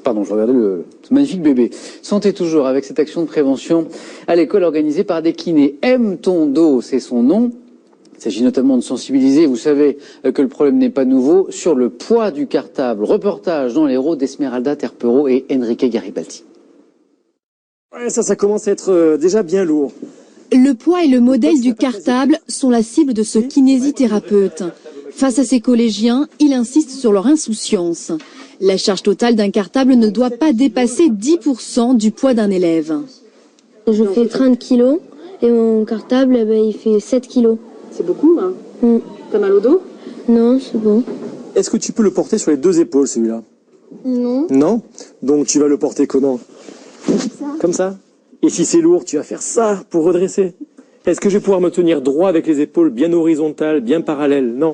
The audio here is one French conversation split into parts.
Pardon, je regardais ce magnifique bébé. Santé toujours avec cette action de prévention à l'école organisée par des kinés. Aime ton dos, c'est son nom. Il s'agit notamment de sensibiliser, vous savez que le problème n'est pas nouveau, sur le poids du cartable. Reportage dans l'Hérault d'Esmeralda Terpero et Enrique Garibaldi. Ouais, ça commence à être déjà bien lourd. Le poids et le modèle du cartable sont la cible de ce kinésithérapeute. Face à ses collégiens, il insiste sur leur insouciance. La charge totale d'un cartable ne doit pas dépasser 10% du poids d'un élève. Je fais 30 kilos et mon cartable, il fait 7 kilos. C'est beaucoup, hein. T'as mal au dos? Non, c'est bon. Est-ce que tu peux le porter sur les deux épaules, celui-là? Non. Non? Donc tu vas le porter comment? Comme ça. Et si c'est lourd, tu vas faire ça pour redresser. Est-ce que je vais pouvoir me tenir droit avec les épaules bien horizontales, bien parallèles? Non.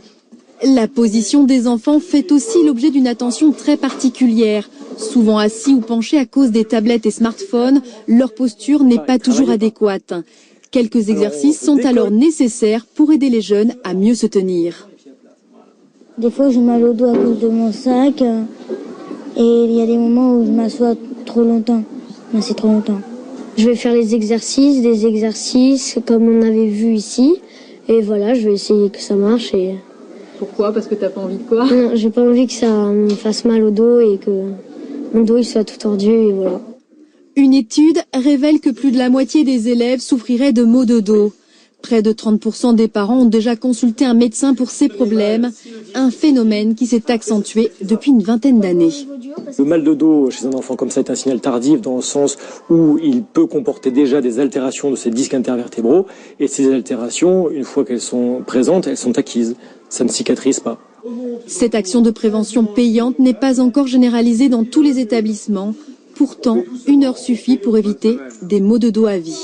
La position des enfants fait aussi l'objet d'une attention très particulière. Souvent assis ou penchés à cause des tablettes et smartphones, leur posture n'est pas toujours adéquate. Quelques exercices sont alors nécessaires pour aider les jeunes à mieux se tenir. Des fois, j'ai mal au dos à cause de mon sac. Et il y a des moments où je m'assois trop longtemps. C'est trop longtemps. Je vais faire des exercices comme on avait vu ici. Et voilà, je vais essayer que ça marche. Pourquoi? Parce que t'as pas envie de quoi? Non, j'ai pas envie que ça me fasse mal au dos et que mon dos il soit tout tordu et voilà. Une étude révèle que plus de la moitié des élèves souffriraient de maux de dos. Près de 30% des parents ont déjà consulté un médecin pour ces problèmes, un phénomène qui s'est accentué depuis une vingtaine d'années. Le mal de dos chez un enfant comme ça est un signal tardif dans le sens où il peut comporter déjà des altérations de ses disques intervertébraux et ces altérations, une fois qu'elles sont présentes, elles sont acquises. Ça ne cicatrise pas. Cette action de prévention payante n'est pas encore généralisée dans tous les établissements. Pourtant, 1 heure suffit pour éviter des maux de dos à vie.